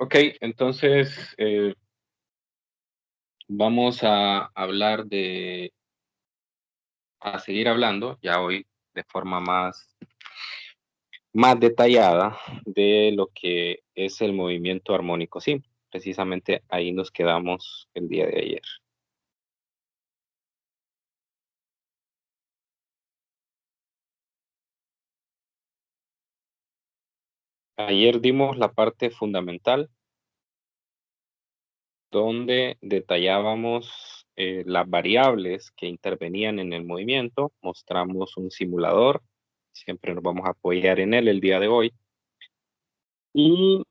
Ok, entonces vamos a hablar a seguir hablando, ya hoy de forma más detallada de lo que es el movimiento armónico simple. Precisamente ahí nos quedamos el día de ayer. Ayer dimos la parte fundamental donde detallábamos las variables que intervenían en el movimiento, mostramos un simulador, siempre nos vamos a apoyar en él el día de hoy. Y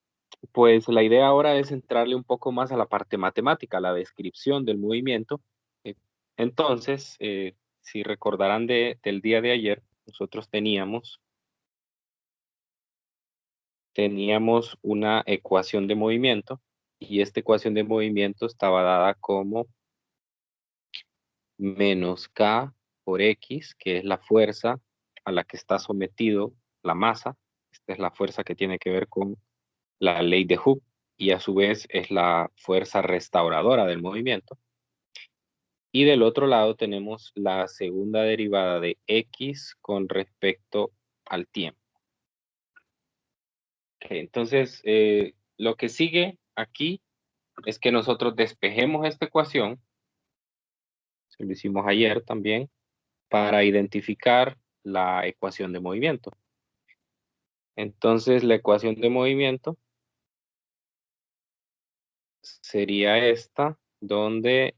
pues la idea ahora es entrarle un poco más a la parte matemática, a la descripción del movimiento. Eh, Entonces, si recordarán del día de ayer, nosotros teníamos una ecuación de movimiento y esta ecuación de movimiento estaba dada como menos K por X, que es la fuerza a la que está sometido la masa. Esta es la fuerza que tiene que ver con la ley de Hooke y a su vez es la fuerza restauradora del movimiento. Y del otro lado tenemos la segunda derivada de X con respecto al tiempo. Okay, entonces, lo que sigue aquí es que nosotros despejemos esta ecuación, lo hicimos ayer también, para identificar la ecuación de movimiento. Entonces, la ecuación de movimiento sería esta, donde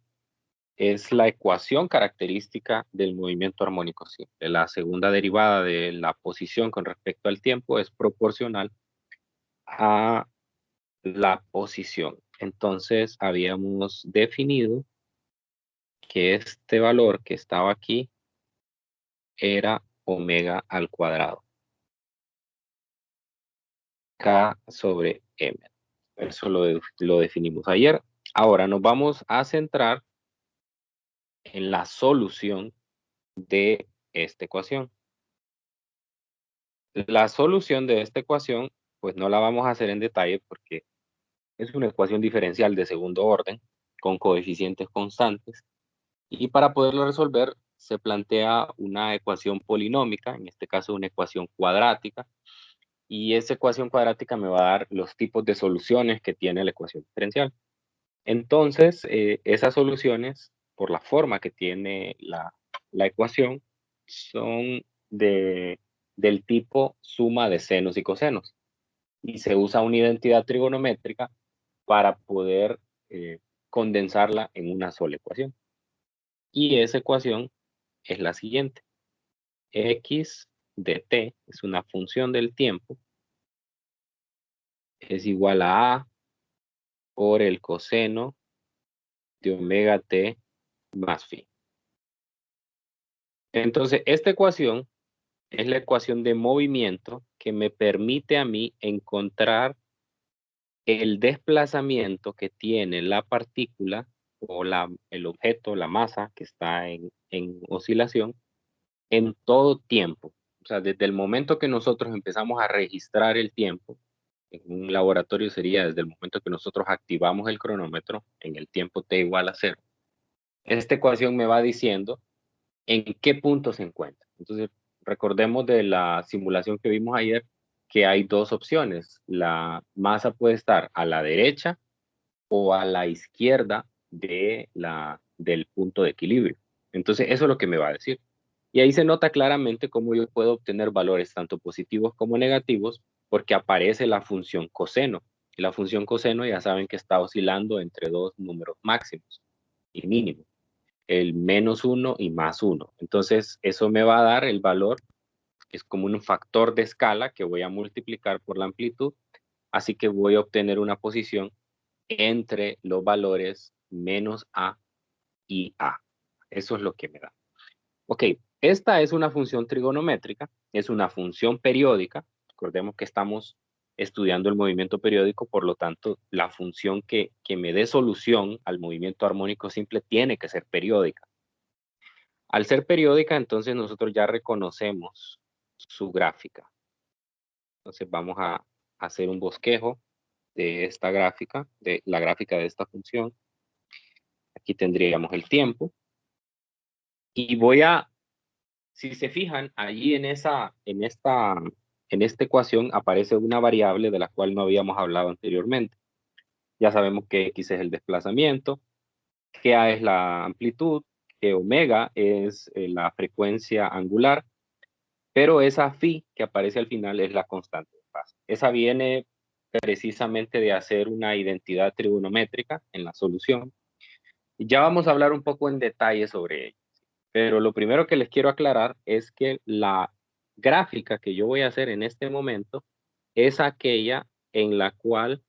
es la ecuación característica del movimiento armónico simple. La segunda derivada de la posición con respecto al tiempo es proporcional a la posición. Entonces, habíamos definido que este valor que estaba aquí era omega al cuadrado, K sobre M. Eso lo definimos ayer. Ahora nos vamos a centrar en la solución de esta ecuación. La solución de esta ecuación, pues no la vamos a hacer en detalle porque es una ecuación diferencial de segundo orden con coeficientes constantes y para poderlo resolver se plantea una ecuación polinómica, en este caso una ecuación cuadrática, y esa ecuación cuadrática me va a dar los tipos de soluciones que tiene la ecuación diferencial. Entonces, esas soluciones, por la forma que tiene la ecuación, son del tipo suma de senos y cosenos. Y se usa una identidad trigonométrica para poder condensarla en una sola ecuación. Y esa ecuación es la siguiente. X de t es una función del tiempo, es igual a por el coseno de omega t más phi. Entonces, esta ecuación es la ecuación de movimiento que me permite a mí encontrar el desplazamiento que tiene la partícula o el objeto, la masa que está en oscilación en todo tiempo. O sea, desde el momento que nosotros empezamos a registrar el tiempo, en un laboratorio sería desde el momento que nosotros activamos el cronómetro en el tiempo t igual a 0. Esta ecuación me va diciendo en qué punto se encuentra. Entonces, recordemos de la simulación que vimos ayer que hay dos opciones. La masa puede estar a la derecha o a la izquierda del punto de equilibrio. Entonces, eso es lo que me va a decir. Y ahí se nota claramente cómo yo puedo obtener valores tanto positivos como negativos porque aparece la función coseno. Y la función coseno ya saben que está oscilando entre dos números máximos y mínimos, el menos 1 y más 1. Entonces, eso me va a dar el valor, que es como un factor de escala que voy a multiplicar por la amplitud. Así que voy a obtener una posición entre los valores menos A y A. Eso es lo que me da. Ok, esta es una función trigonométrica, es una función periódica. Recordemos que estamos estudiando el movimiento periódico, por lo tanto, la función que me dé solución al movimiento armónico simple tiene que ser periódica. Al ser periódica, entonces nosotros ya reconocemos su gráfica. Entonces vamos a hacer un bosquejo de esta gráfica, de la gráfica de esta función. Aquí tendríamos el tiempo. Y voy a, si se fijan, allí en esta ecuación aparece una variable de la cual no habíamos hablado anteriormente. Ya sabemos que X es el desplazamiento, que A es la amplitud, que omega es la frecuencia angular, pero esa phi que aparece al final es la constante de fase. Esa viene precisamente de hacer una identidad trigonométrica en la solución. Y ya vamos a hablar un poco en detalle sobre ello. Pero lo primero que les quiero aclarar es que la gráfica que yo voy a hacer en este momento es aquella en la cual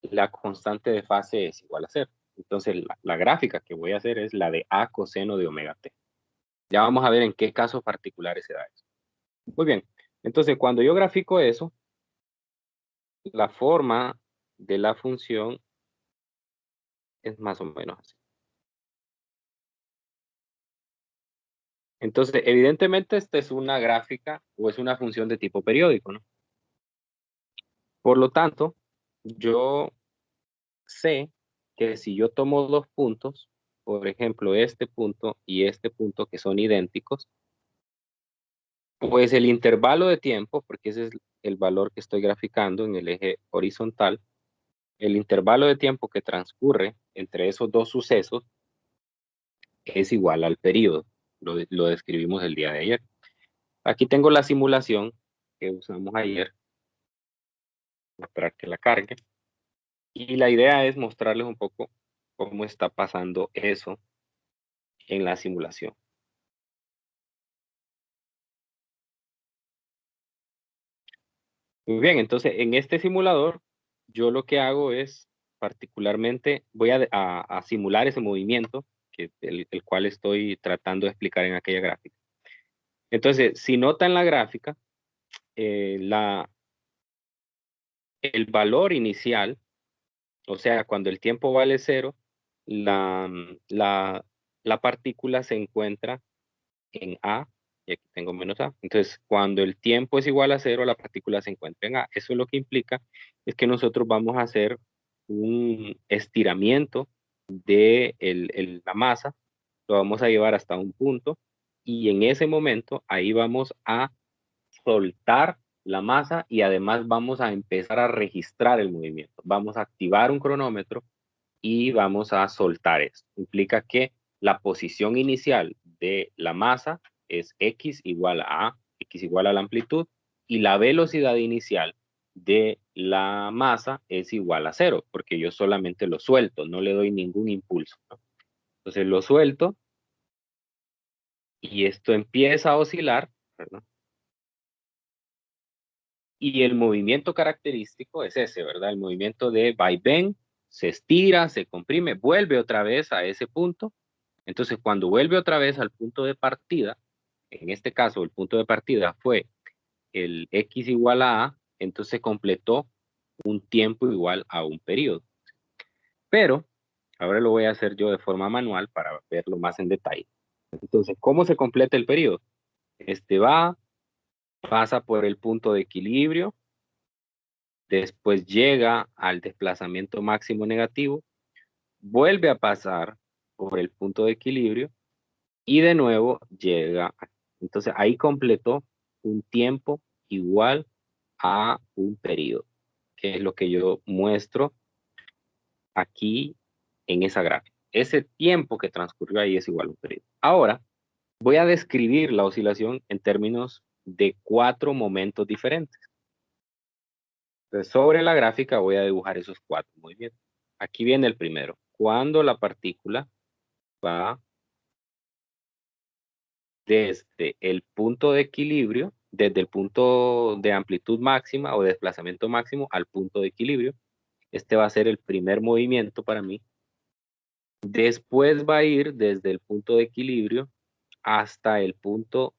la constante de fase es igual a cero. Entonces, la gráfica que voy a hacer es la de A coseno de omega t. Ya vamos a ver en qué casos particulares se da eso. Muy bien. Entonces, cuando yo grafico eso, la forma de la función es más o menos así. Entonces, evidentemente, esta es una gráfica o es una función de tipo periódico, ¿no? Por lo tanto, yo sé que si yo tomo dos puntos, por ejemplo, este punto y este punto que son idénticos, pues el intervalo de tiempo, porque ese es el valor que estoy graficando en el eje horizontal, el intervalo de tiempo que transcurre entre esos dos sucesos es igual al periodo. Lo describimos el día de ayer. Aquí tengo la simulación que usamos ayer. Voy a esperar que la cargue. Y la idea es mostrarles un poco cómo está pasando eso en la simulación. Muy bien, entonces en este simulador yo lo que hago es particularmente voy a simular ese movimiento el cual estoy tratando de explicar en aquella gráfica. Entonces, si notan la gráfica, eh, la, el valor inicial, o sea, cuando el tiempo vale cero, la, la, la partícula se encuentra en A, y aquí tengo menos A. Entonces, cuando el tiempo es igual a cero, la partícula se encuentra en A. Eso lo que implica es que nosotros vamos a hacer un estiramiento de la masa, lo vamos a llevar hasta un punto, y en ese momento ahí vamos a soltar la masa y además vamos a empezar a registrar el movimiento. Vamos a activar un cronómetro y vamos a soltar esto. Implica que la posición inicial de la masa es x igual a A, x igual a la amplitud, y la velocidad inicial de la masa es igual a cero, porque yo solamente lo suelto, no le doy ningún impulso, ¿no? Entonces lo suelto y esto empieza a oscilar, ¿verdad? Y el movimiento característico es ese, ¿verdad? El movimiento de vaivén, se estira, se comprime, vuelve otra vez a ese punto. Entonces, cuando vuelve otra vez al punto de partida, en este caso el punto de partida fue el x igual a A, entonces completó un tiempo igual a un periodo. Pero, ahora lo voy a hacer yo de forma manual para verlo más en detalle. Entonces, ¿cómo se completa el periodo? Este pasa por el punto de equilibrio, después llega al desplazamiento máximo negativo, vuelve a pasar por el punto de equilibrio y de nuevo llega. Entonces ahí completó un tiempo igual a un periodo, que es lo que yo muestro aquí en esa gráfica. Ese tiempo que transcurrió ahí es igual a un periodo. Ahora voy a describir la oscilación en términos de 4 momentos diferentes. Entonces, sobre la gráfica voy a dibujar esos 4 movimientos. Aquí viene el primero. Cuando la partícula va desde el punto de equilibrio, desde el punto de amplitud máxima o de desplazamiento máximo al punto de equilibrio. Este va a ser el primer movimiento para mí. Después va a ir desde el punto de equilibrio hasta el punto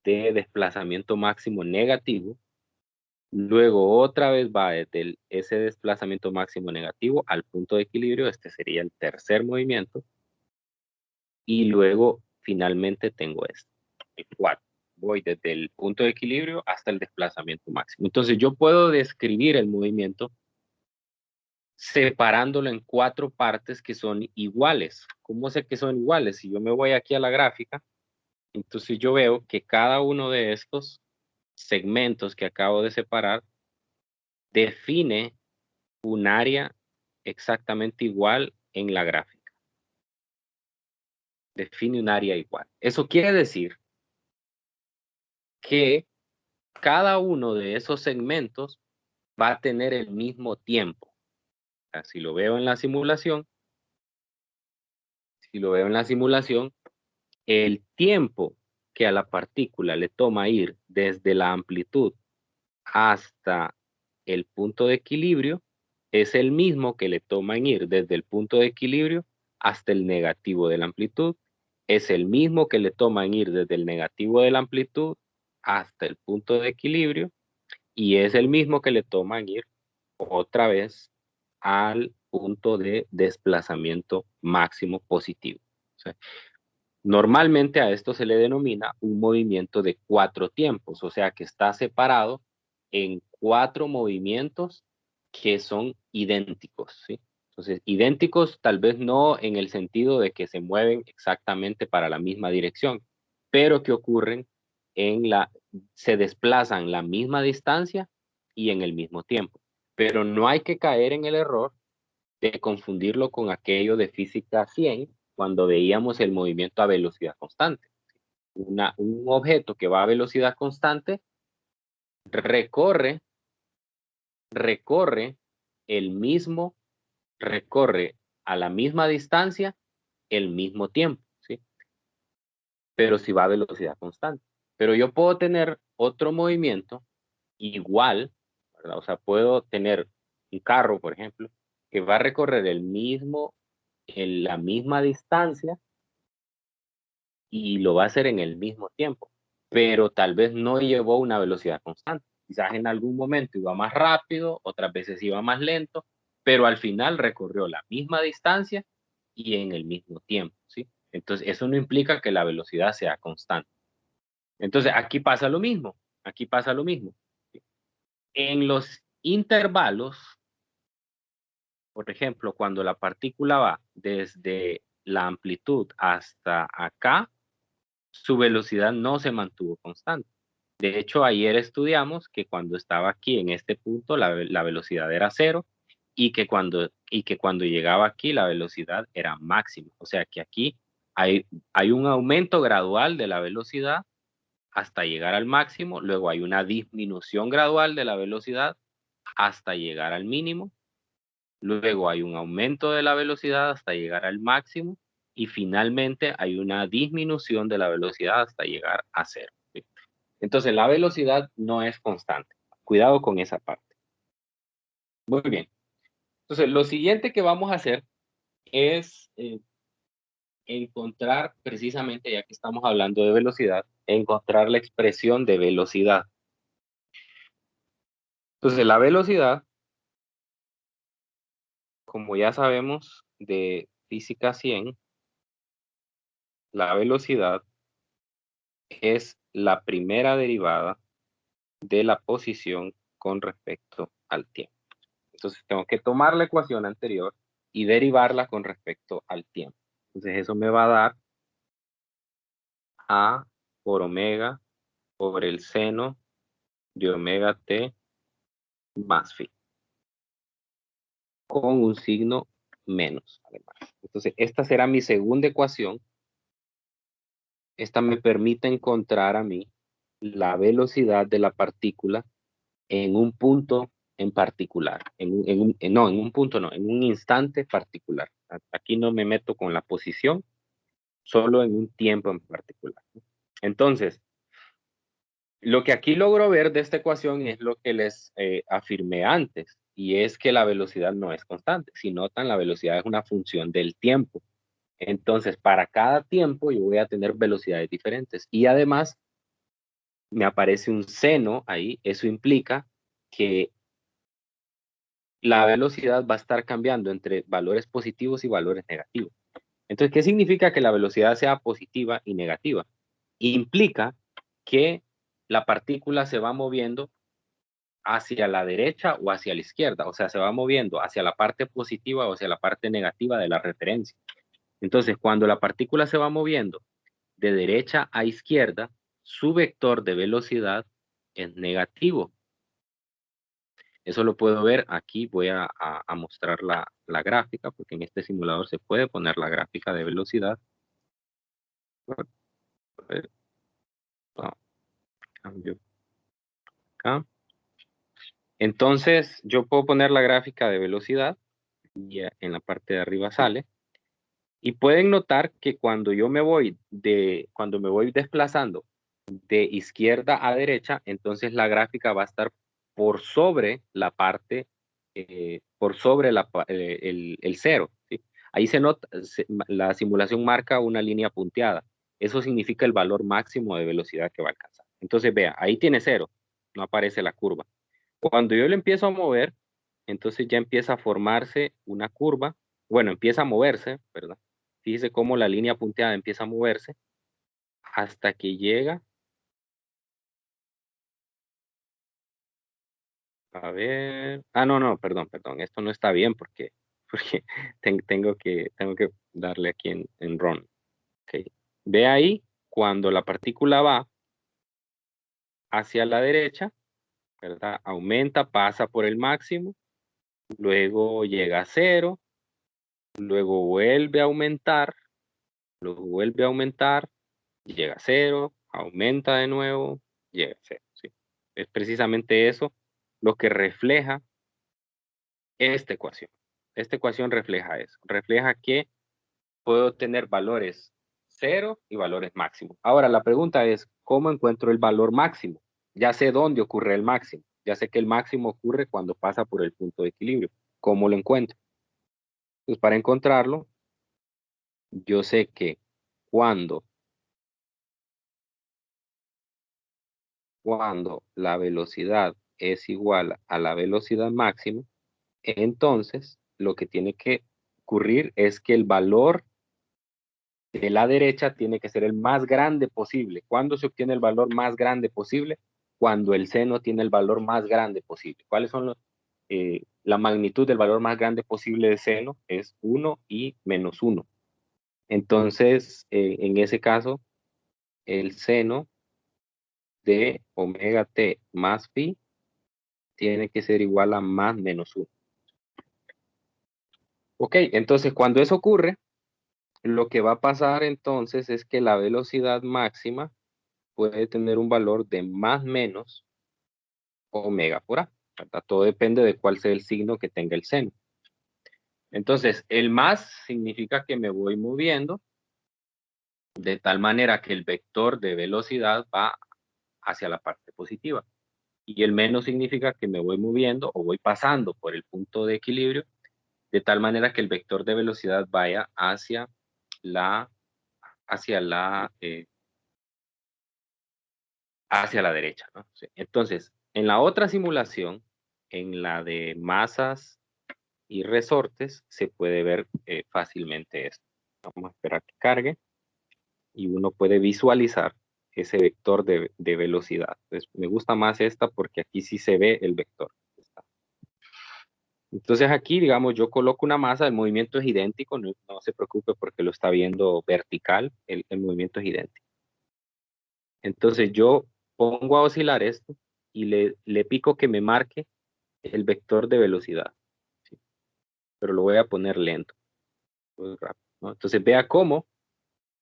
de desplazamiento máximo negativo. Luego otra vez va desde ese desplazamiento máximo negativo al punto de equilibrio. Este sería el tercer movimiento. Y luego finalmente tengo este, el 4. voy desde el punto de equilibrio hasta el desplazamiento máximo. Entonces yo puedo describir el movimiento separándolo en 4 partes que son iguales. ¿Cómo sé que son iguales? Si yo me voy aquí a la gráfica, entonces yo veo que cada uno de estos segmentos que acabo de separar define un área exactamente igual en la gráfica. Define un área igual. Eso quiere decir que cada uno de esos segmentos va a tener el mismo tiempo. O sea, si lo veo en la simulación, el tiempo que a la partícula le toma ir desde la amplitud hasta el punto de equilibrio es el mismo que le toma en ir desde el punto de equilibrio hasta el negativo de la amplitud, es el mismo que le toma en ir desde el negativo de la amplitud hasta el punto de equilibrio, y es el mismo que le toma en ir otra vez al punto de desplazamiento máximo positivo. O sea, normalmente a esto se le denomina un movimiento de 4 tiempos, o sea que está separado en 4 movimientos que son idénticos, ¿sí? Entonces, idénticos tal vez no en el sentido de que se mueven exactamente para la misma dirección, pero que ocurren se desplazan la misma distancia y en el mismo tiempo. Pero no hay que caer en el error de confundirlo con aquello de física 100, cuando veíamos el movimiento a velocidad constante. Un objeto que va a velocidad constante recorre el mismo, recorre a la misma distancia el mismo tiempo, ¿sí? Pero si va a velocidad constante. Pero yo puedo tener otro movimiento igual, ¿verdad? O sea, puedo tener un carro, por ejemplo, que va a recorrer la misma distancia y lo va a hacer en el mismo tiempo, pero tal vez no llevó una velocidad constante. Quizás en algún momento iba más rápido, otras veces iba más lento, pero al final recorrió la misma distancia y en el mismo tiempo, ¿sí? Entonces, eso no implica que la velocidad sea constante. Entonces, aquí pasa lo mismo, aquí pasa lo mismo. En los intervalos, por ejemplo, cuando la partícula va desde la amplitud hasta acá, su velocidad no se mantuvo constante. De hecho, ayer estudiamos que cuando estaba aquí en este punto la velocidad era 0 y que cuando llegaba aquí la velocidad era máxima. O sea que aquí hay un aumento gradual de la velocidad hasta llegar al máximo, luego hay una disminución gradual de la velocidad hasta llegar al mínimo, luego hay un aumento de la velocidad hasta llegar al máximo y finalmente hay una disminución de la velocidad hasta llegar a 0. ¿Sí? Entonces la velocidad no es constante. Cuidado con esa parte. Muy bien. Entonces lo siguiente que vamos a hacer es encontrar precisamente, ya que estamos hablando de velocidad, encontrar la expresión de velocidad. Entonces la velocidad, como ya sabemos de física 100, la velocidad es la primera derivada de la posición con respecto al tiempo. Entonces tengo que tomar la ecuación anterior y derivarla con respecto al tiempo. Entonces eso me va a dar A por omega por el seno de omega t más phi, con un signo menos, además. Entonces esta será mi segunda ecuación. Esta me permite encontrar a mí la velocidad de la partícula en un punto en particular, no, en un punto no, en un instante particular. Aquí no me meto con la posición, solo en un tiempo en particular. Entonces, lo que aquí logro ver de esta ecuación es lo que les afirmé antes, y es que la velocidad no es constante. Si notan, la velocidad es una función del tiempo. Entonces, para cada tiempo yo voy a tener velocidades diferentes. Y además, me aparece un seno ahí. Eso implica que la velocidad va a estar cambiando entre valores positivos y valores negativos. Entonces, ¿qué significa que la velocidad sea positiva y negativa? Implica que la partícula se va moviendo hacia la derecha o hacia la izquierda, o sea, se va moviendo hacia la parte positiva o hacia la parte negativa de la referencia. Entonces, cuando la partícula se va moviendo de derecha a izquierda, su vector de velocidad es negativo. Eso lo puedo ver aquí. Voy a mostrar la gráfica, porque en este simulador se puede poner la gráfica de velocidad. A ver, cambio acá. Entonces, yo puedo poner la gráfica de velocidad y en la parte de arriba sale. Y pueden notar que cuando yo cuando me voy desplazando de izquierda a derecha, entonces la gráfica va a estar por sobre la parte, por sobre el cero, ¿sí? Ahí se nota, la simulación marca una línea punteada. Eso significa el valor máximo de velocidad que va a alcanzar. Entonces, vea, ahí tiene cero, no aparece la curva. Cuando yo le empiezo a mover, entonces ya empieza a formarse una curva. Bueno, empieza a moverse, ¿verdad? Fíjese cómo la línea punteada empieza a moverse hasta que llega. A ver. Ah, no, no, perdón. Esto no está bien porque, porque tengo que darle aquí en run. Ok. Ve ahí, cuando la partícula va hacia la derecha, ¿verdad? Aumenta, pasa por el máximo, luego llega a cero, luego vuelve a aumentar, llega a cero, aumenta de nuevo, llega a cero, ¿sí? Es precisamente eso lo que refleja esta ecuación. Esta ecuación refleja eso. Refleja que puedo tener valores cero y valores máximos. Ahora, la pregunta es, ¿cómo encuentro el valor máximo? Ya sé dónde ocurre el máximo. Ya sé que el máximo ocurre cuando pasa por el punto de equilibrio. ¿Cómo lo encuentro? Pues para encontrarlo, yo sé que cuando, cuando la velocidad es igual a la velocidad máxima, entonces lo que tiene que ocurrir es que el valor de la derecha tiene que ser el más grande posible. ¿Cuándo se obtiene el valor más grande posible? Cuando el seno tiene el valor más grande posible. ¿Cuáles son la magnitud del valor más grande posible de seno? Es 1 y menos 1. Entonces, en ese caso, el seno de omega t más phi tiene que ser igual a más menos 1. Ok, entonces cuando eso ocurre, lo que va a pasar entonces es que la velocidad máxima puede tener un valor de más menos omega por A, ¿verdad? Todo depende de cuál sea el signo que tenga el seno. Entonces, el más significa que me voy moviendo de tal manera que el vector de velocidad va hacia la parte positiva. Y el menos significa que me voy moviendo o voy pasando por el punto de equilibrio de tal manera que el vector de velocidad vaya la, hacia la, eh, hacia la derecha, ¿no? Sí. Entonces, en la otra simulación, en la de masas y resortes, se puede ver fácilmente esto. Vamos a esperar que cargue y uno puede visualizar ese vector de velocidad. Entonces, me gusta más esta porque aquí sí se ve el vector. Entonces aquí, digamos, yo coloco una masa, el movimiento es idéntico, no se preocupe porque lo está viendo vertical, el movimiento es idéntico. Entonces yo pongo a oscilar esto y le pico que me marque el vector de velocidad, ¿sí? Pero lo voy a poner lento, muy rápido, ¿no? Entonces vea cómo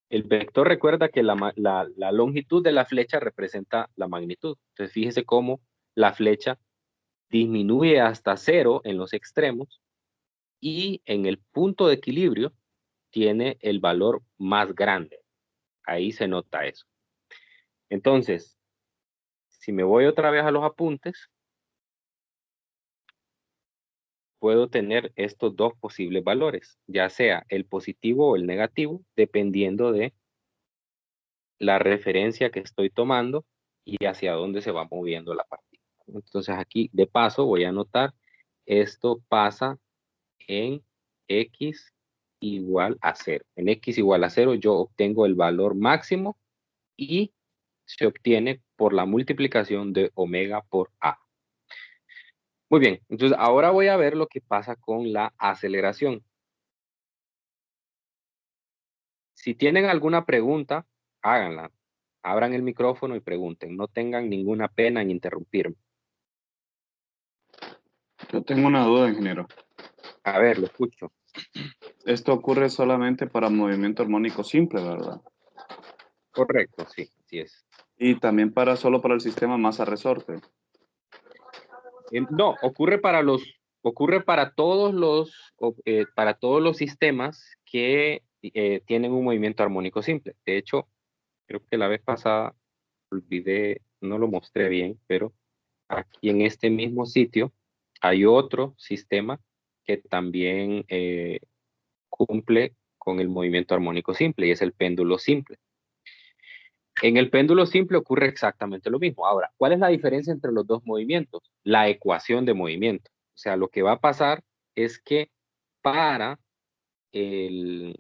el vector recuerda que la longitud de la flecha representa la magnitud. Entonces fíjese cómo la flecha disminuye hasta cero en los extremos y en el punto de equilibrio tiene el valor más grande. Ahí se nota eso. Entonces, si me voy otra vez a los apuntes, puedo tener estos dos posibles valores, ya sea el positivo o el negativo, dependiendo de la referencia que estoy tomando y hacia dónde se va moviendo la partícula. Entonces aquí, de paso, voy a anotar, esto pasa en x igual a 0. En x igual a 0 yo obtengo el valor máximo y se obtiene por la multiplicación de omega por A. Muy bien, entonces ahora voy a ver lo que pasa con la aceleración. Si tienen alguna pregunta, háganla. Abran el micrófono y pregunten. No tengan ninguna pena en interrumpirme. Yo tengo una duda, ingeniero. A ver, lo escucho. Esto ocurre solamente para movimiento armónico simple, ¿verdad? Correcto, sí, así es. Y también solo para el sistema masa-resorte. No, ocurre para todos los sistemas que tienen un movimiento armónico simple. De hecho, creo que la vez pasada olvidé, no lo mostré bien, pero aquí en este mismo sitio hay otro sistema que también cumple con el movimiento armónico simple y es el péndulo simple. En el péndulo simple ocurre exactamente lo mismo. Ahora, ¿cuál es la diferencia entre los dos movimientos? La ecuación de movimiento. O sea, lo que va a pasar es que para el,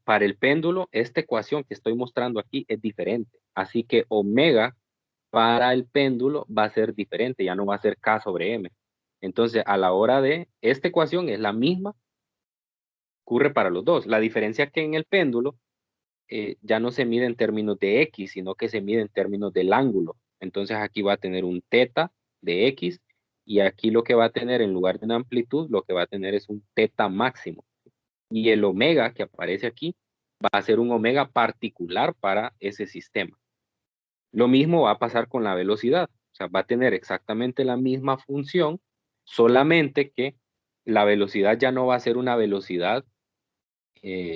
para el péndulo, esta ecuación que estoy mostrando aquí es diferente. Así que omega para el péndulo va a ser diferente, ya no va a ser K sobre M. Entonces, a la hora de esta ecuación es la misma, ocurre para los dos. La diferencia es que en el péndulo ya no se mide en términos de X, sino que se mide en términos del ángulo. Entonces aquí va a tener un teta de X y aquí lo que va a tener en lugar de una amplitud, lo que va a tener es un teta máximo. Y el omega que aparece aquí va a ser un omega particular para ese sistema. Lo mismo va a pasar con la velocidad. O sea, va a tener exactamente la misma función, solamente que la velocidad ya no va a ser una velocidad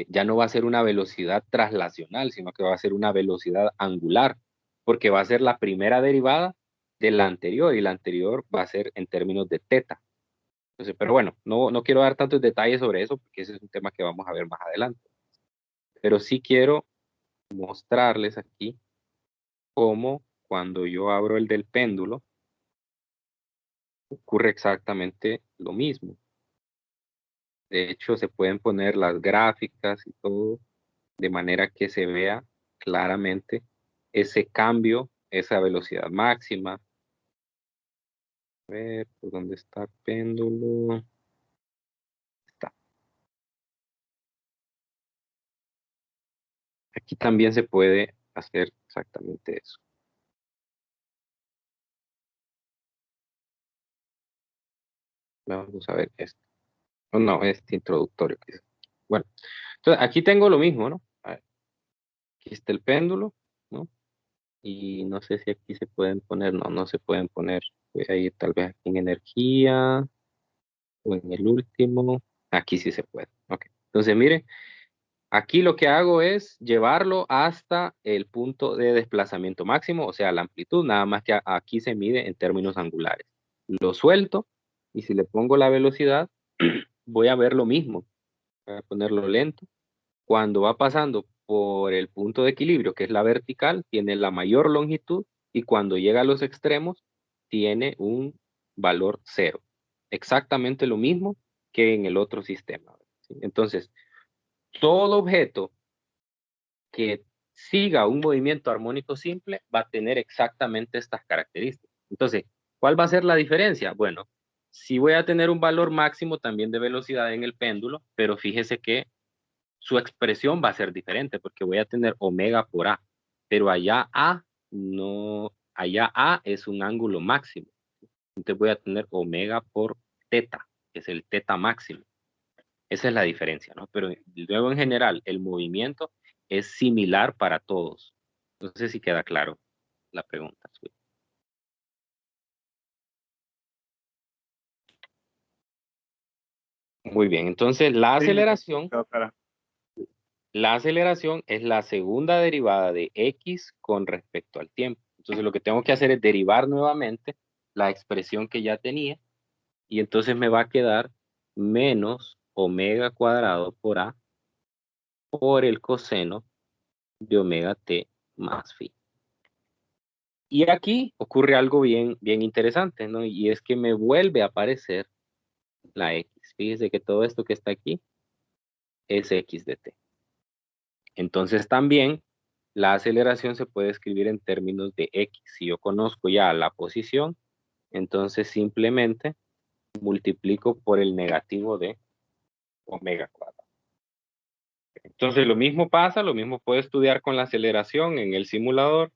ya no va a ser una velocidad traslacional, sino que va a ser una velocidad angular, porque va a ser la primera derivada de la anterior y la anterior va a ser en términos de teta. Entonces, pero bueno, no quiero dar tantos detalles sobre eso porque ese es un tema que vamos a ver más adelante. Pero sí quiero mostrarles aquí cómo cuando yo abro el del péndulo ocurre exactamente lo mismo. De hecho, se pueden poner las gráficas y todo de manera que se vea claramente ese cambio, esa velocidad máxima. A ver, ¿por dónde está el péndulo? Está. Aquí también se puede hacer exactamente eso. Vamos a ver esto. Oh, no, este introductorio. Bueno, entonces aquí tengo lo mismo, ¿no? A ver, aquí está el péndulo, ¿no? Y no sé si aquí se pueden poner, no se pueden poner. Voy a ir tal vez aquí en energía o en el último. Aquí sí se puede. Ok. Entonces, mire, aquí lo que hago es llevarlo hasta el punto de desplazamiento máximo, o sea, la amplitud, nada más que aquí se mide en términos angulares. Lo suelto y si le pongo la velocidad, voy a ver lo mismo. Voy a ponerlo lento. Cuando va pasando por el punto de equilibrio, que es la vertical, tiene la mayor longitud y cuando llega a los extremos, tiene un valor cero. Exactamente lo mismo que en el otro sistema. ¿Sí? Entonces, todo objeto que siga un movimiento armónico simple va a tener exactamente estas características. Entonces, ¿cuál va a ser la diferencia? Bueno, sí voy a tener un valor máximo también de velocidad en el péndulo, pero fíjese que su expresión va a ser diferente porque voy a tener omega por A, pero allá A no, allá A es un ángulo máximo. Entonces voy a tener omega por teta, que es el teta máximo. Esa es la diferencia, ¿no? Pero luego en general el movimiento es similar para todos. No sé si queda claro la pregunta. Muy bien, entonces Sí, la aceleración es la segunda derivada de x con respecto al tiempo. Entonces lo que tengo que hacer es derivar nuevamente la expresión que ya tenía y entonces me va a quedar menos omega cuadrado por a por el coseno de omega t más phi. Y aquí ocurre algo bien interesante, ¿no? Y es que me vuelve a aparecer la X. Fíjese que todo esto que está aquí es X de t. Entonces también La aceleración se puede escribir en términos de X. Si yo conozco ya la posición, entonces simplemente multiplico por el negativo de omega cuadrado. Entonces lo mismo pasa, lo mismo puedo estudiar con la aceleración en el simulador.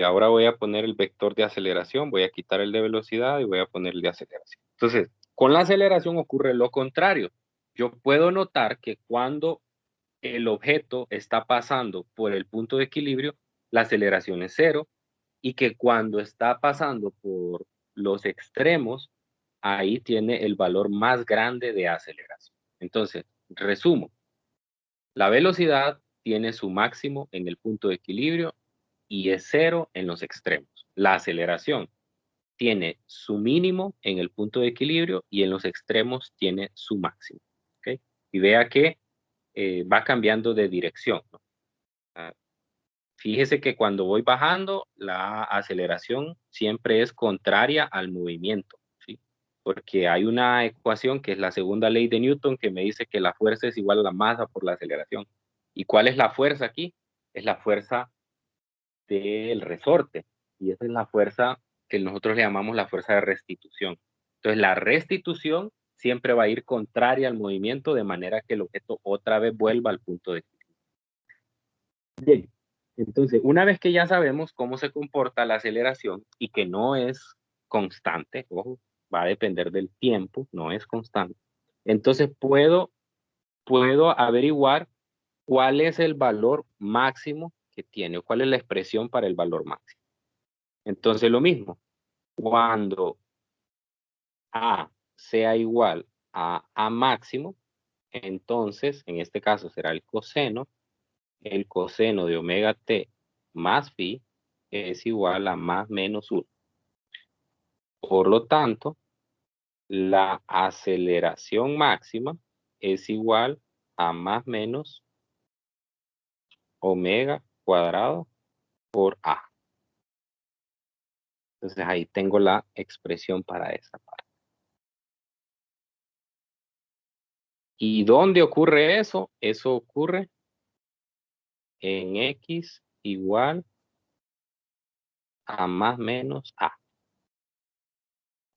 Ahora voy a poner el vector de aceleración, voy a quitar el de velocidad y voy a poner el de aceleración. Entonces, con la aceleración ocurre lo contrario. Yo puedo notar que cuando el objeto está pasando por el punto de equilibrio, la aceleración es cero, y que cuando está pasando por los extremos, ahí tiene el valor más grande de aceleración. Entonces, resumo, la velocidad tiene su máximo en el punto de equilibrio y es cero en los extremos. La aceleración tiene su mínimo en el punto de equilibrio y en los extremos tiene su máximo. ¿Okay? Y vea que va cambiando de dirección, ¿no? Ah, fíjese que cuando voy bajando, la aceleración siempre es contraria al movimiento, ¿sí? Porque hay una ecuación que es la segunda ley de Newton que me dice que la fuerza es igual a la masa por la aceleración. ¿Y cuál es la fuerza aquí? Es la fuerza del resorte. Y esa es la fuerza que nosotros le llamamos la fuerza de restitución. Entonces, la restitución siempre va a ir contraria al movimiento de manera que el objeto otra vez vuelva al punto de equilibrio. Bien, entonces, una vez que ya sabemos cómo se comporta la aceleración y que no es constante, ojo, va a depender del tiempo, no es constante, entonces puedo averiguar cuál es el valor máximo que tiene o cuál es la expresión para el valor máximo. Entonces, lo mismo, cuando A sea igual a A máximo, entonces, en este caso será el coseno de omega t más phi es igual a más menos 1. Por lo tanto, la aceleración máxima es igual a más menos omega cuadrado por A. Entonces ahí tengo la expresión para esa parte. ¿Y dónde ocurre eso? Eso ocurre en X igual a más menos A.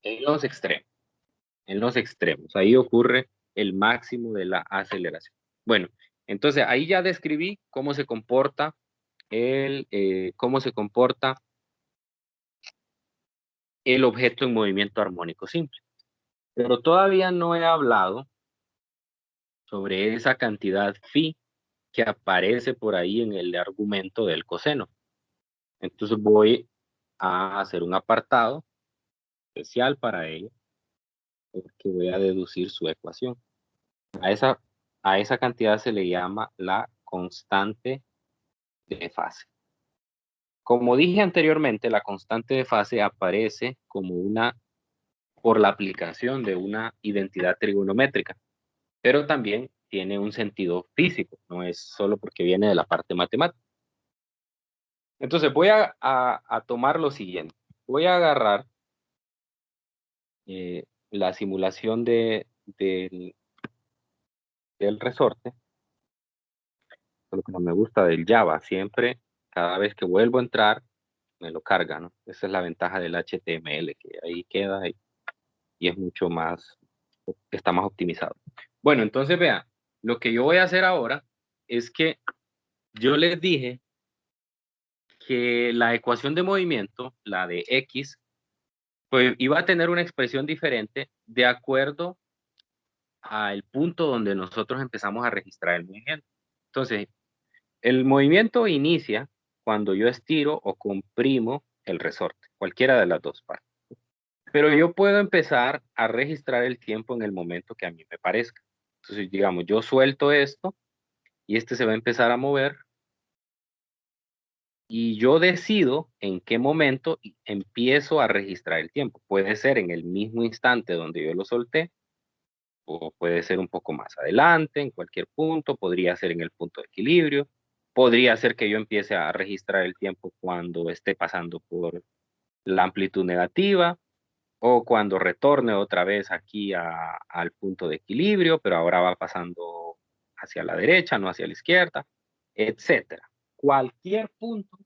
En los extremos. En los extremos. Ahí ocurre el máximo de la aceleración. Bueno, entonces ahí ya describí cómo se comporta el objeto en movimiento armónico simple. Pero todavía no he hablado sobre esa cantidad phi que aparece por ahí en el argumento del coseno. Entonces voy a hacer un apartado especial para ello, porque voy a deducir su ecuación. A esa cantidad se le llama la constante de fase. Como dije anteriormente, la constante de fase aparece por la aplicación de una identidad trigonométrica, pero también tiene un sentido físico, no es solo porque viene de la parte matemática. Entonces voy a tomar lo siguiente. Voy a agarrar la simulación del resorte, lo que no me gusta del Java, siempre, cada vez que vuelvo a entrar, me lo carga, ¿no? Esa es la ventaja del HTML, que ahí queda y es mucho más, está más optimizado. Bueno, entonces vean, lo que yo voy a hacer ahora es que yo les dije que la ecuación de movimiento, la de X, pues iba a tener una expresión diferente de acuerdo al punto donde nosotros empezamos a registrar el movimiento. Entonces, el movimiento inicia cuando yo estiro o comprimo el resorte, cualquiera de las dos partes. Pero yo puedo empezar a registrar el tiempo en el momento que a mí me parezca. Entonces, digamos, yo suelto esto y este se va a empezar a mover y yo decido en qué momento empiezo a registrar el tiempo. Puede ser en el mismo instante donde yo lo solté, o puede ser un poco más adelante, en cualquier punto, podría ser en el punto de equilibrio, podría ser que yo empiece a registrar el tiempo cuando esté pasando por la amplitud negativa, o cuando retorne otra vez aquí al punto de equilibrio, pero ahora va pasando hacia la derecha, no hacia la izquierda. etcétera. Cualquier punto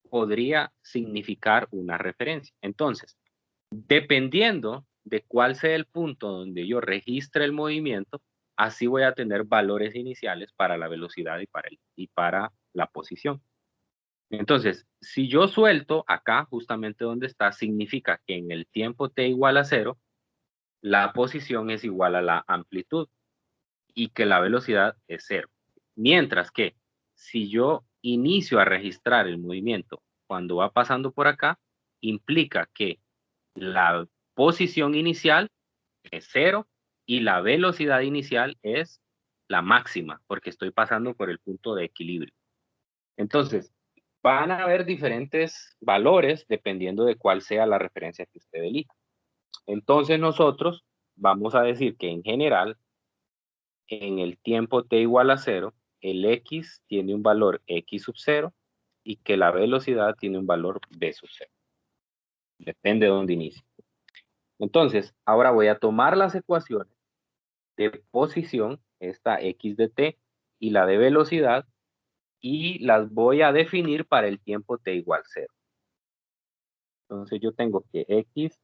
podría significar una referencia. Entonces, dependiendo de cuál sea el punto donde yo registre el movimiento, así voy a tener valores iniciales para la velocidad y para la posición. Entonces, si yo suelto acá, justamente donde está, significa que en el tiempo t igual a 0, la posición es igual a la amplitud y que la velocidad es 0. Mientras que si yo inicio a registrar el movimiento cuando va pasando por acá, implica que la posición inicial es 0 y la velocidad inicial es la máxima, porque estoy pasando por el punto de equilibrio. Entonces, van a haber diferentes valores dependiendo de cuál sea la referencia que usted elija. Entonces, nosotros vamos a decir que en general, en el tiempo t igual a 0, el x tiene un valor x sub 0 y que la velocidad tiene un valor v sub 0. Depende de dónde inicie. Entonces, ahora voy a tomar las ecuaciones de posición, esta x de t, y la de velocidad, y las voy a definir para el tiempo t igual 0. Entonces yo tengo que x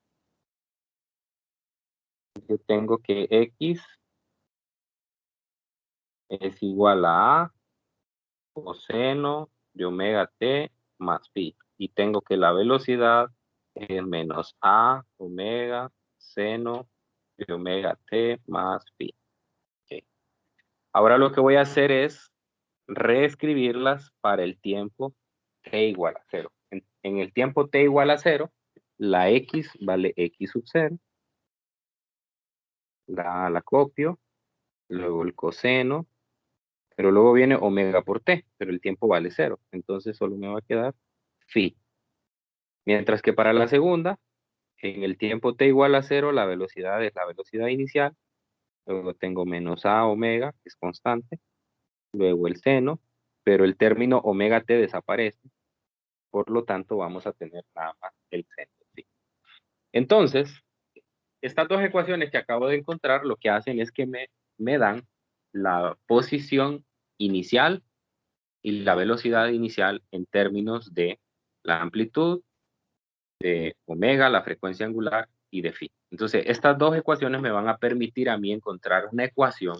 es igual a coseno de omega t más phi. Y tengo que la velocidad es menos a omega seno de omega t más phi. Okay. Ahora lo que voy a hacer es reescribirlas para el tiempo t igual a 0. En el tiempo t igual a 0, la x vale x sub 0. La copio, luego el coseno, pero luego viene omega por t, pero el tiempo vale 0. Entonces solo me va a quedar phi. Mientras que para la segunda, en el tiempo t igual a 0, la velocidad es la velocidad inicial. Luego tengo menos a omega, que es constante. Luego el seno, pero el término omega t desaparece. Por lo tanto, vamos a tener nada más el seno. ¿Sí? Entonces, estas dos ecuaciones que acabo de encontrar lo que hacen es que me dan la posición inicial y la velocidad inicial en términos de la amplitud, de omega, la frecuencia angular y de phi. Entonces, estas dos ecuaciones me van a permitir a mí encontrar una ecuación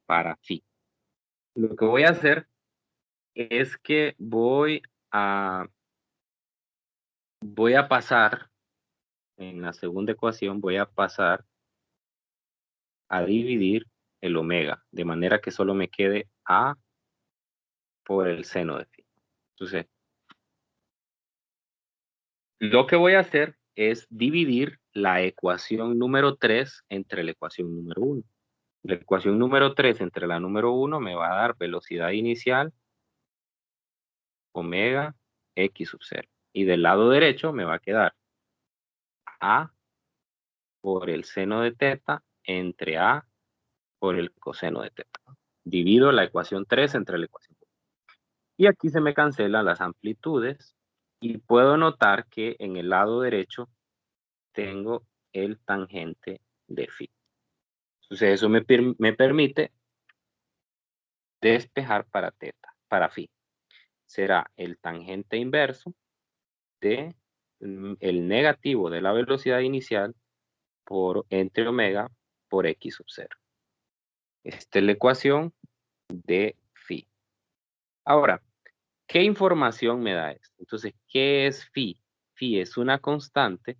para phi. Lo que voy a hacer es que voy a pasar, en la segunda ecuación, voy a pasar a dividir el omega, de manera que solo me quede a por el seno de phi. Entonces, lo que voy a hacer es dividir la ecuación número 3 entre la ecuación número 1. La ecuación número 3 entre la número 1 me va a dar velocidad inicial, omega, x sub 0. Y del lado derecho me va a quedar a por el seno de teta entre a por el coseno de teta. Divido la ecuación 3 entre la ecuación 1. Y aquí se me cancelan las amplitudes y puedo notar que en el lado derecho tengo el tangente de phi. Entonces eso me permite despejar para teta, para phi. Será el tangente inverso de el negativo de la velocidad inicial por entre omega por x sub 0. Esta es la ecuación de phi. Ahora, ¿qué información me da esto? Entonces, ¿qué es phi? Phi es una constante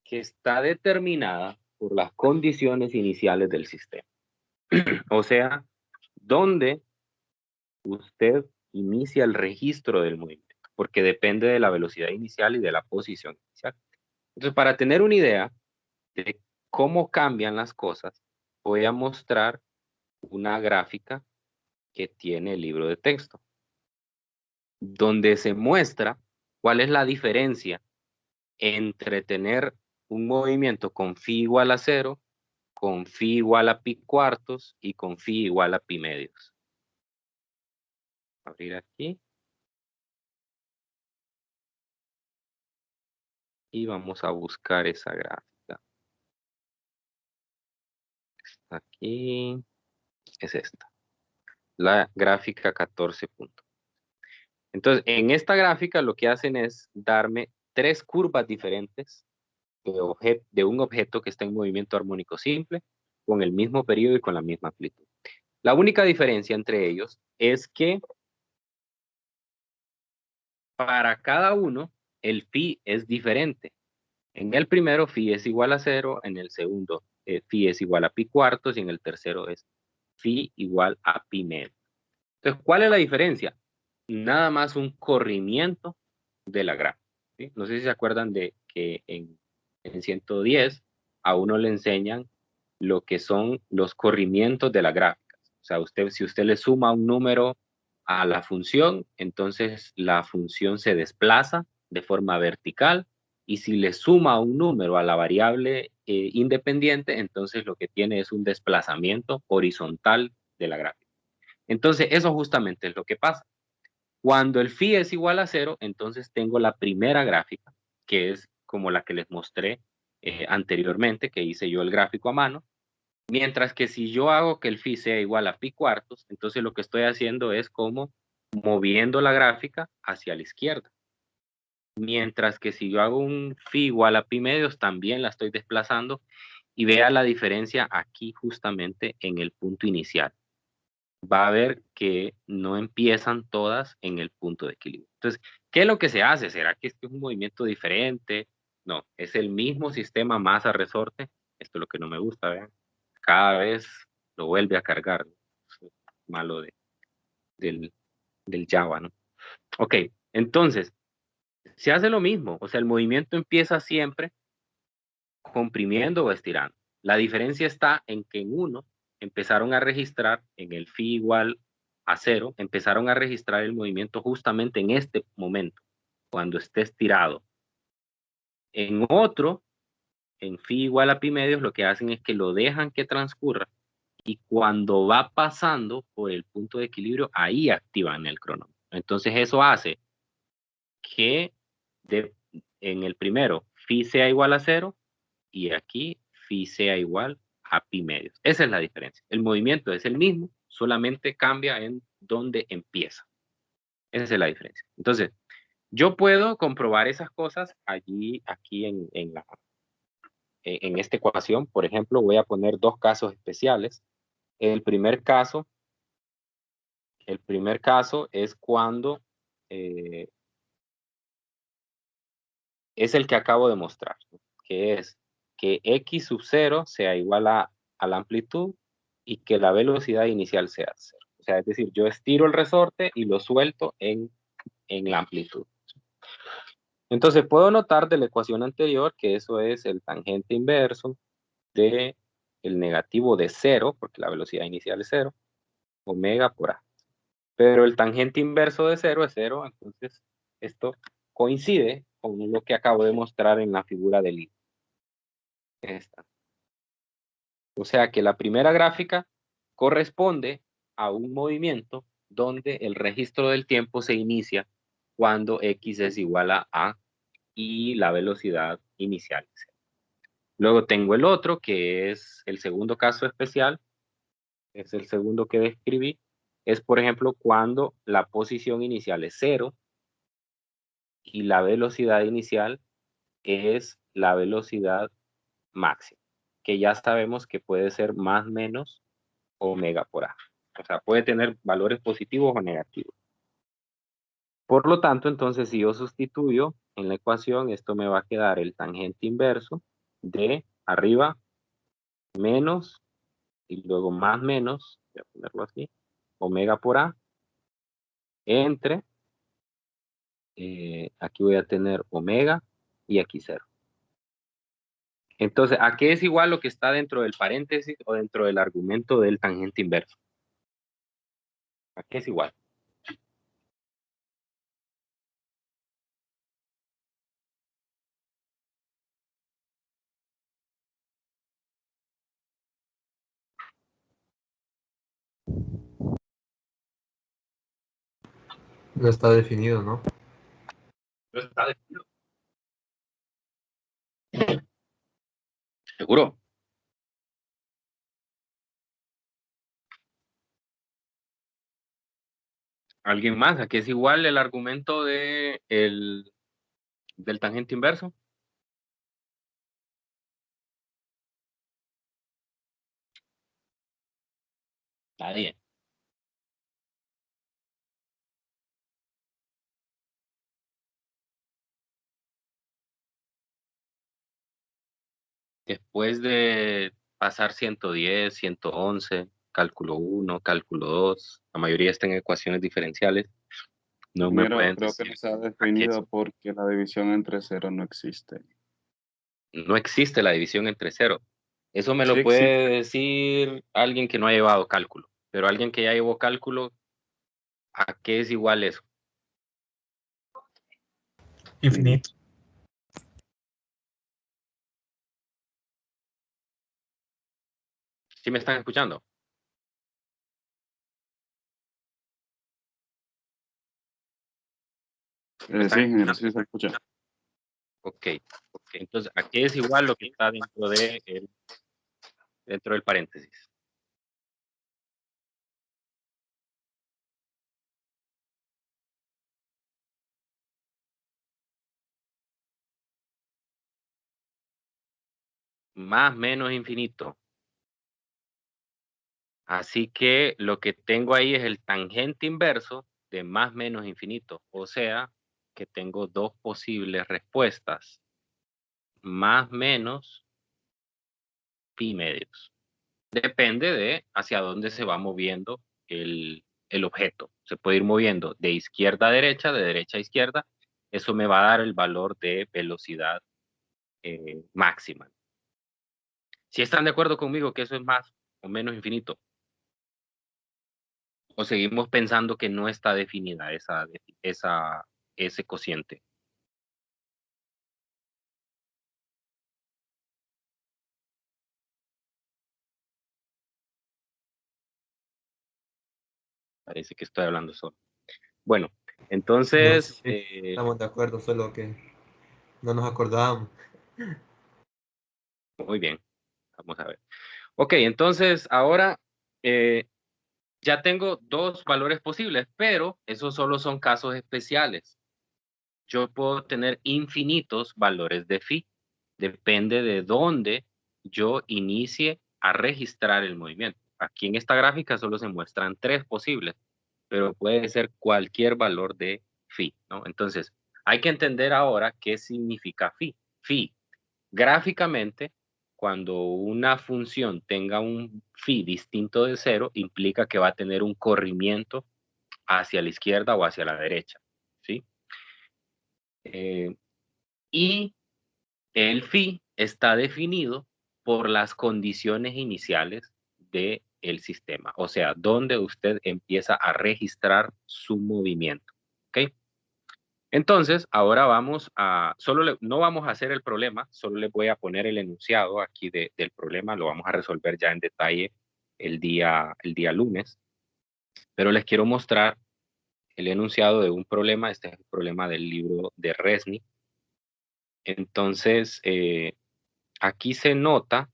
que está determinada por las condiciones iniciales del sistema. O sea, donde usted inicia el registro del movimiento, porque depende de la velocidad inicial y de la posición inicial. Entonces, para tener una idea de cómo cambian las cosas, voy a mostrar una gráfica que tiene el libro de texto, donde se muestra cuál es la diferencia entre tener un movimiento con phi igual a 0, con phi igual a pi cuartos y con phi igual a pi medios. Abrir aquí. Y vamos a buscar esa gráfica. Aquí es esta. la gráfica 14 puntos. Entonces, en esta gráfica lo que hacen es darme tres curvas diferentes de un objeto que está en movimiento armónico simple, con el mismo periodo y con la misma amplitud. La única diferencia entre ellos es que para cada uno el phi es diferente. En el primero phi es igual a 0, en el segundo phi es igual a pi cuartos y en el tercero es phi igual a pi medio. Entonces, ¿cuál es la diferencia? Nada más un corrimiento de la gráfica, ¿sí? No sé si se acuerdan de que en 110 a uno le enseñan lo que son los corrimientos de la gráfica. O sea, si usted le suma un número a la función, entonces la función se desplaza de forma vertical, y si le suma un número a la variable independiente, entonces lo que tiene es un desplazamiento horizontal de la gráfica. Entonces, eso justamente es lo que pasa. Cuando el phi es igual a 0, entonces tengo la primera gráfica, que es como la que les mostré anteriormente, que hice yo el gráfico a mano. Mientras que si yo hago que el phi sea igual a pi cuartos, entonces lo que estoy haciendo es como moviendo la gráfica hacia la izquierda. Mientras que si yo hago un phi igual a pi medios, también la estoy desplazando, y vea la diferencia aquí justamente en el punto inicial. Va a ver que no empiezan todas en el punto de equilibrio. Entonces, ¿qué es lo que se hace? ¿Será que es un movimiento diferente? No, es el mismo sistema masa-resorte. Esto es lo que no me gusta, vean. Cada vez lo vuelve a cargar. Es malo del Java, ¿no? Ok, entonces, se hace lo mismo. O sea, el movimiento empieza siempre comprimiendo o estirando. La diferencia está en que en uno empezaron a registrar, en el phi igual a 0, empezaron a registrar el movimiento justamente en este momento, cuando esté estirado. En otro, en phi igual a pi medios, lo que hacen es que lo dejan que transcurra, y cuando va pasando por el punto de equilibrio, ahí activan el cronómetro. Entonces eso hace que en el primero phi sea igual a 0, y aquí phi sea igual a pi medios. Esa es la diferencia. El movimiento es el mismo, solamente cambia en dónde empieza. Esa es la diferencia. Entonces, yo puedo comprobar esas cosas allí, aquí en esta ecuación. Por ejemplo, voy a poner dos casos especiales. El primer caso, es cuando es el que acabo de mostrar, ¿no? Que es que x sub 0 sea igual a la amplitud y que la velocidad inicial sea 0. O sea, es decir, yo estiro el resorte y lo suelto en la amplitud. Entonces, puedo notar de la ecuación anterior que eso es el tangente inverso de el negativo de 0, porque la velocidad inicial es 0, omega por a. Pero el tangente inverso de 0 es 0, entonces esto coincide con lo que acabo de mostrar en la figura del hilo. Esta. O sea que la primera gráfica corresponde a un movimiento donde el registro del tiempo se inicia cuando x es igual a y la velocidad inicial. Luego tengo el otro, que es el segundo caso especial, es el segundo que describí, es por ejemplo cuando la posición inicial es 0 y la velocidad inicial es la velocidad máxima, que ya sabemos que puede ser más o menos omega por a. O sea, puede tener valores positivos o negativos. Por lo tanto, entonces, si yo sustituyo en la ecuación, esto me va a quedar el tangente inverso de arriba menos y luego más menos, voy a ponerlo así, omega por a, entre, aquí voy a tener omega y aquí 0. Entonces, ¿a qué es igual lo que está dentro del paréntesis o dentro del argumento del tangente inverso? ¿A qué es igual? No está definido, ¿no? No está definido. ¿Seguro? ¿Alguien más? ¿A qué es igual el argumento del tangente inverso? Nadie. Después de pasar 110, 111, cálculo 1, cálculo 2, la mayoría están en ecuaciones diferenciales, no me Ingeniero, pueden creo que decir no se ha a qué definido porque la división entre cero no existe. no existe la división entre cero. Eso me Sí lo existe. puede decir alguien que no ha llevado cálculo, pero alguien que ya llevó cálculo, ¿a qué es igual eso? Infinito. ¿Sí me están escuchando? ¿Me Sí, están ingeniero, escuchando? sí se escucha. Ok. Entonces, ¿a qué es igual lo que está dentro del paréntesis? Más menos infinito. Así que lo que tengo ahí es el tangente inverso de más menos infinito. O sea, que tengo dos posibles respuestas. Más menos pi medios. Depende de hacia dónde se va moviendo el objeto. Se puede ir moviendo de izquierda a derecha, de derecha a izquierda. Eso me va a dar el valor de velocidad máxima. Si están de acuerdo conmigo que eso es más o menos infinito, o seguimos pensando que no está definida ese cociente. Parece que estoy hablando solo. Bueno, No, entonces, sí, estamos de acuerdo, solo que no nos acordábamos. muy bien, vamos a ver. Ok, entonces ahora ya tengo dos valores posibles, pero esos solo son casos especiales. Yo puedo tener infinitos valores de phi. Depende de dónde yo inicie a registrar el movimiento. Aquí en esta gráfica solo se muestran tres posibles, pero puede ser cualquier valor de phi, ¿no? Entonces, hay que entender ahora qué significa phi. Phi, gráficamente, cuando una función tenga un phi distinto de cero, implica que va a tener un corrimiento hacia la izquierda o hacia la derecha, ¿sí? Y el phi está definido por las condiciones iniciales del sistema, o sea, donde usted empieza a registrar su movimiento. ¿Ok? Entonces, ahora vamos a, no vamos a hacer el problema, solo les voy a poner el enunciado aquí del problema, lo vamos a resolver ya en detalle el día lunes, pero les quiero mostrar el enunciado de un problema, este es el problema del libro de Resnick. Entonces, aquí se nota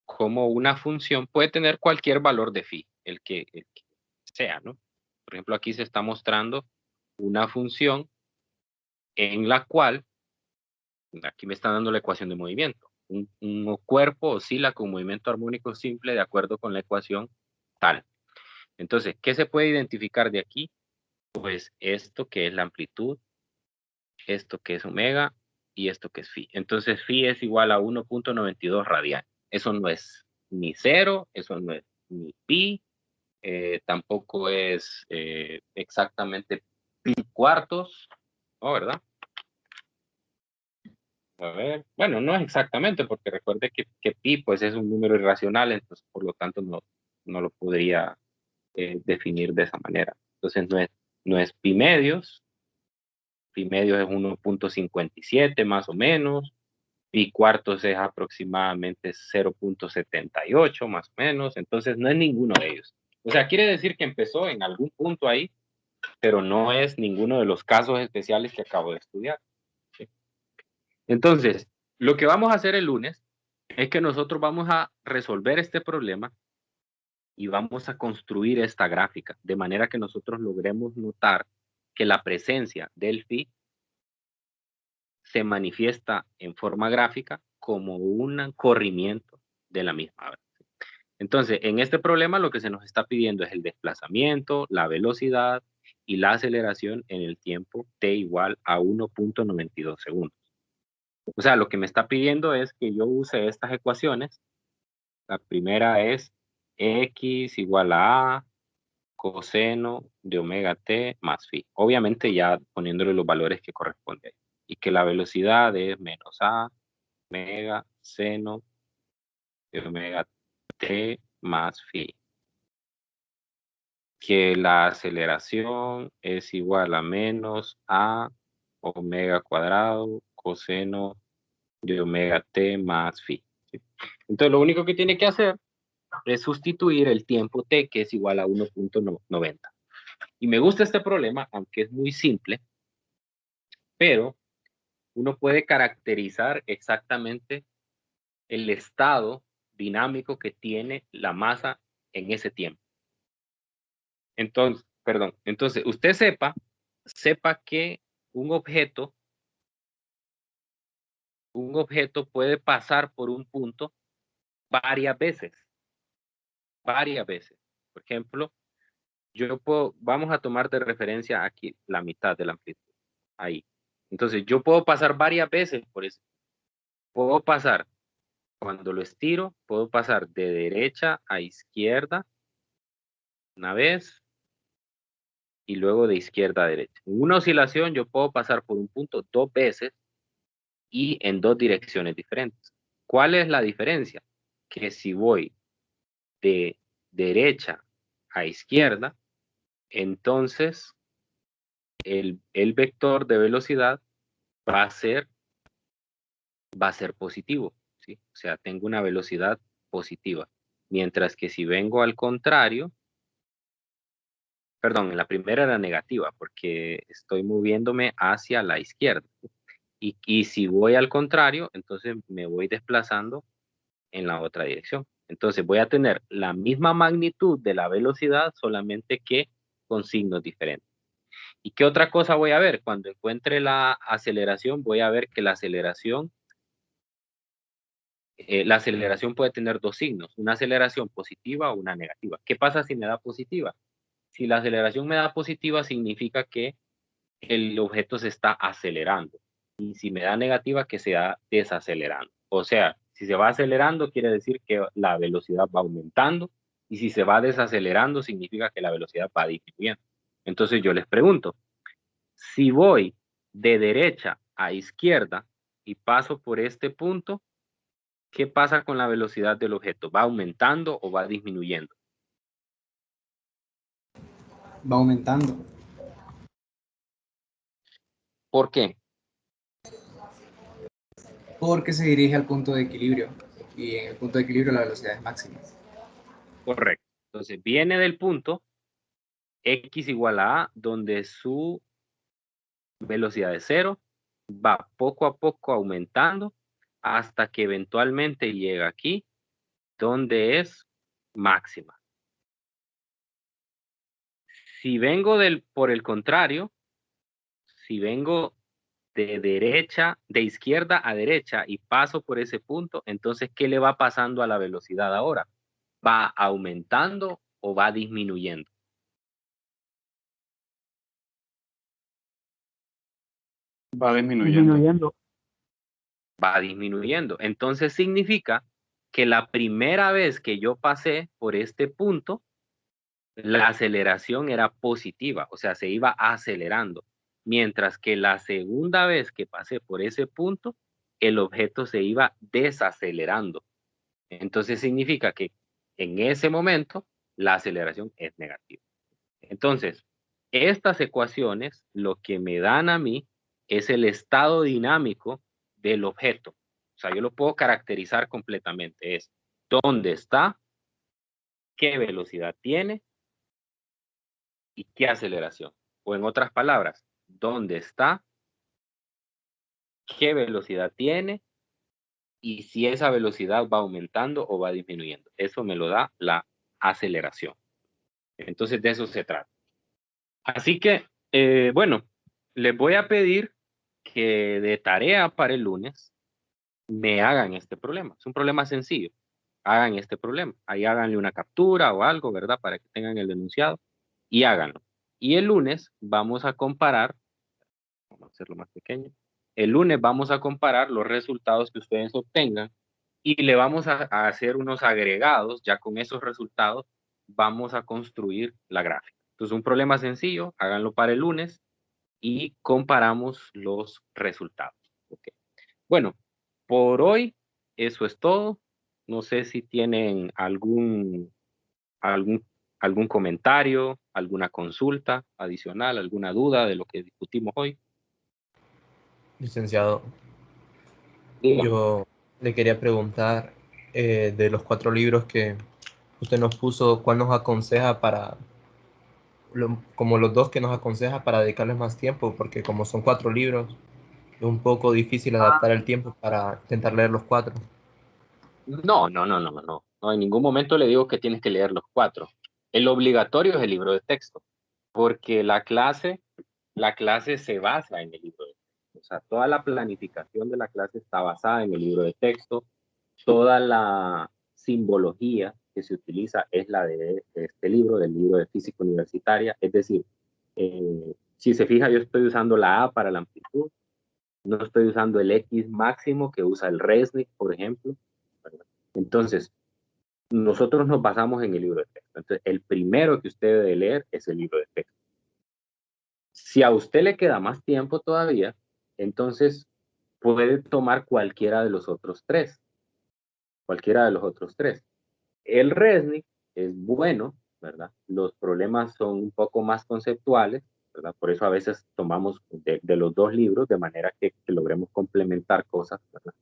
cómo una función puede tener cualquier valor de phi, el que sea, ¿no? Por ejemplo, aquí se está mostrando una función en la cual, aquí me está dando la ecuación de movimiento. Un cuerpo oscila con movimiento armónico simple de acuerdo con la ecuación tal. Entonces, ¿qué se puede identificar de aquí? Pues esto que es la amplitud, esto que es omega y esto que es phi. Entonces, phi es igual a 1.92 radian. Eso no es ni cero, eso no es ni pi, tampoco es exactamente pi cuartos, ¿no? ¿Verdad? A ver, bueno, no es exactamente, porque recuerde que pi pues es un número irracional, entonces por lo tanto no lo podría definir de esa manera. Entonces no es pi medios es 1.57 más o menos, pi cuartos es aproximadamente 0.78 más o menos, entonces no es ninguno de ellos. O sea, quiere decir que empezó en algún punto ahí, pero no es ninguno de los casos especiales que acabo de estudiar. ¿Sí? Entonces, lo que vamos a hacer el lunes es que nosotros vamos a resolver este problema y vamos a construir esta gráfica, de manera que nosotros logremos notar que la presencia del phi se manifiesta en forma gráfica como un corrimiento de la misma vez. Entonces, en este problema lo que se nos está pidiendo es el desplazamiento, la velocidad y la aceleración en el tiempo t igual a 1.92 segundos. O sea, lo que me está pidiendo es que yo use estas ecuaciones. La primera es x igual a coseno de omega t más phi. Obviamente ya poniéndole los valores que corresponden. Y que la velocidad es menos a omega seno de omega t más phi. Que la aceleración es igual a menos a omega cuadrado coseno de omega t más phi. ¿Sí? Entonces lo único que tiene que hacer es sustituir el tiempo t, que es igual a 1.90. Y me gusta este problema, aunque es muy simple, pero uno puede caracterizar exactamente el estado dinámico que tiene la masa en ese tiempo. Entonces, usted sepa que un objeto puede pasar por un punto varias veces. Por ejemplo, vamos a tomar de referencia aquí la mitad de la amplitud, ahí. Entonces, yo puedo pasar varias veces por eso. Puedo pasar, cuando lo estiro, puedo pasar de derecha a izquierda una vez y luego de izquierda a derecha. En una oscilación yo puedo pasar por un punto 2 veces y en 2 direcciones diferentes. ¿Cuál es la diferencia? Que si voy de derecha a izquierda, entonces el vector de velocidad va a ser positivo, ¿sí? O sea, tengo una velocidad positiva. Mientras que si vengo al contrario, perdón, en la primera era negativa porque estoy moviéndome hacia la izquierda. Y si voy al contrario, entonces me voy desplazando en la otra dirección. Entonces voy a tener la misma magnitud de la velocidad, solamente que con signos diferentes. ¿Y qué otra cosa voy a ver? Cuando encuentre la aceleración, voy a ver que la aceleración puede tener dos signos, una aceleración positiva o una negativa. ¿Qué pasa si me da positiva? Si la aceleración me da positiva, significa que el objeto se está acelerando. Y si me da negativa, que se va desacelerando. O sea, si se va acelerando, quiere decir que la velocidad va aumentando. Y si se va desacelerando, significa que la velocidad va disminuyendo. Entonces yo les pregunto, si voy de derecha a izquierda y paso por este punto, ¿qué pasa con la velocidad del objeto? ¿Va aumentando o va disminuyendo? Va aumentando. ¿Por qué? Porque se dirige al punto de equilibrio. Y en el punto de equilibrio la velocidad es máxima. Correcto. Entonces viene del punto x igual a a, donde su velocidad de cero va poco a poco aumentando hasta que eventualmente llega aquí, donde es máxima. Si vengo por el contrario, si vengo de izquierda a derecha y paso por ese punto, entonces, ¿qué le va pasando a la velocidad ahora? ¿Va aumentando o va disminuyendo? Va disminuyendo. Va disminuyendo. Entonces significa que la primera vez que yo pasé por este punto, la aceleración era positiva, o sea, se iba acelerando. Mientras que la segunda vez que pasé por ese punto, el objeto se iba desacelerando. Entonces significa que en ese momento la aceleración es negativa. Entonces, estas ecuaciones lo que me dan a mí es el estado dinámico del objeto. O sea, yo lo puedo caracterizar completamente. Es dónde está, qué velocidad tiene y qué aceleración. O en otras palabras, dónde está, qué velocidad tiene y si esa velocidad va aumentando o va disminuyendo. Eso me lo da la aceleración. Entonces de eso se trata. Así que, bueno, les voy a pedir que de tarea para el lunes me hagan este problema. Es un problema sencillo. Hagan este problema. Ahí háganle una captura o algo, ¿verdad? Para que tengan el enunciado y háganlo. Y el lunes vamos a comparar, vamos a hacerlo más pequeño. El lunes vamos a comparar los resultados que ustedes obtengan y le vamos a hacer unos agregados. Ya con esos resultados vamos a construir la gráfica. Entonces, un problema sencillo, háganlo para el lunes y comparamos los resultados. Okay. Bueno, por hoy eso es todo. No sé si tienen algún comentario, alguna consulta adicional, alguna duda de lo que discutimos hoy. Licenciado, Dígame. yo le quería preguntar de los 4 libros que usted nos puso, ¿cuál nos aconseja para, como los 2 que nos aconseja para dedicarles más tiempo? Porque como son 4 libros, es un poco difícil adaptar el tiempo para intentar leer los 4. No. No, en ningún momento le digo que tienes que leer los 4. El obligatorio es el libro de texto, porque la clase se basa en el libro de texto. O sea, toda la planificación de la clase está basada en el libro de texto. Toda la simbología que se utiliza es la de este libro, del libro de física universitaria. Es decir, si se fija, yo estoy usando la A para la amplitud, no estoy usando el X máximo que usa el Resnick, por ejemplo. Entonces, nosotros nos basamos en el libro de texto. Entonces, el primero que usted debe leer es el libro de texto. Si a usted le queda más tiempo todavía, entonces puede tomar cualquiera de los otros 3. Cualquiera de los otros 3. El Resnick es bueno, ¿verdad? Los problemas son un poco más conceptuales, ¿verdad? Por eso a veces tomamos de los 2 libros de manera que logremos complementar cosas, ¿verdad?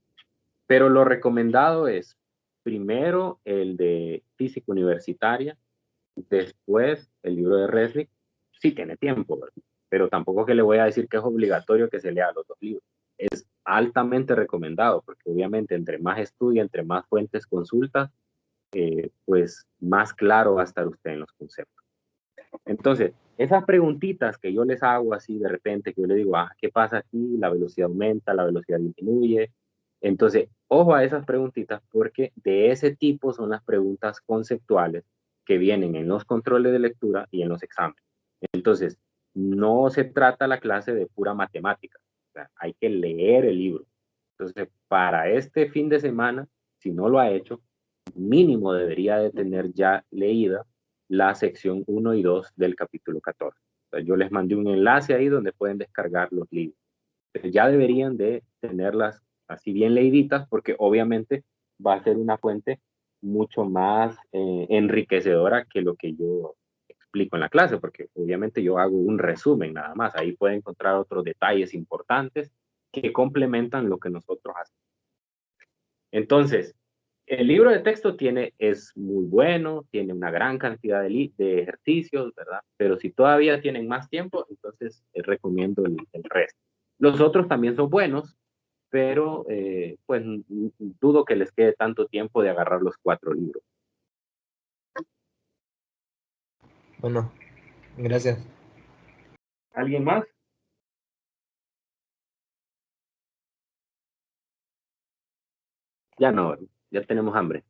Pero lo recomendado es primero el de física universitaria, después el libro de Resnick, si tiene tiempo, ¿verdad? Pero tampoco que le voy a decir que es obligatorio que se lea los 2 libros. Es altamente recomendado, porque obviamente entre más estudia, entre más fuentes consulta, pues más claro va a estar usted en los conceptos. Entonces, esas preguntitas que yo les hago así de repente, que yo le digo, ¿qué pasa aquí? La velocidad aumenta, la velocidad disminuye. Entonces, ojo a esas preguntitas porque de ese tipo son las preguntas conceptuales que vienen en los controles de lectura y en los exámenes. Entonces, no se trata la clase de pura matemática. O sea, hay que leer el libro. Entonces, para este fin de semana, si no lo ha hecho, mínimo debería de tener ya leída la sección 1 y 2 del capítulo 14. O sea, yo les mandé un enlace ahí donde pueden descargar los libros. Pero ya deberían de tenerlas así bien leíditas porque obviamente va a ser una fuente mucho más enriquecedora que lo que yo explico en la clase, porque obviamente yo hago un resumen nada más. Ahí pueden encontrar otros detalles importantes que complementan lo que nosotros hacemos. Entonces, el libro de texto es muy bueno, tiene una gran cantidad de ejercicios, ¿verdad? Pero si todavía tienen más tiempo, entonces recomiendo el resto. Los otros también son buenos, pero pues dudo que les quede tanto tiempo de agarrar los 4 libros. Bueno, gracias. ¿Alguien más? Ya no, ya tenemos hambre.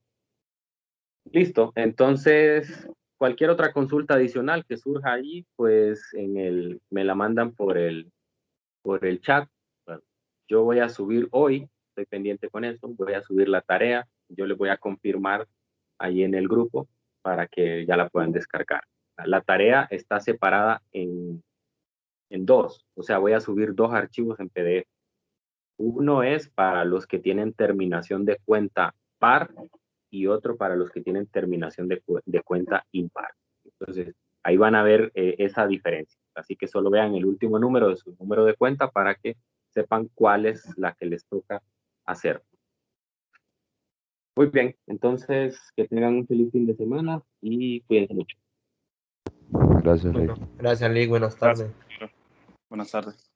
Listo, entonces cualquier otra consulta adicional que surja allí, pues me la mandan por el chat. Bueno, yo voy a subir hoy, estoy pendiente con eso, voy a subir la tarea, yo les voy a confirmar ahí en el grupo para que ya la puedan descargar. La tarea está separada en 2, o sea, voy a subir 2 archivos en PDF. Uno es para los que tienen terminación de cuenta par y otro para los que tienen terminación de cuenta impar. Entonces, ahí van a ver esa diferencia. Así que solo vean el último número de su número de cuenta para que sepan cuál es la que les toca hacer. Muy bien, entonces que tengan un feliz fin de semana y cuídense mucho. Gracias, Bueno, Rick. gracias, Lee. Buenas tardes. Buenas tardes.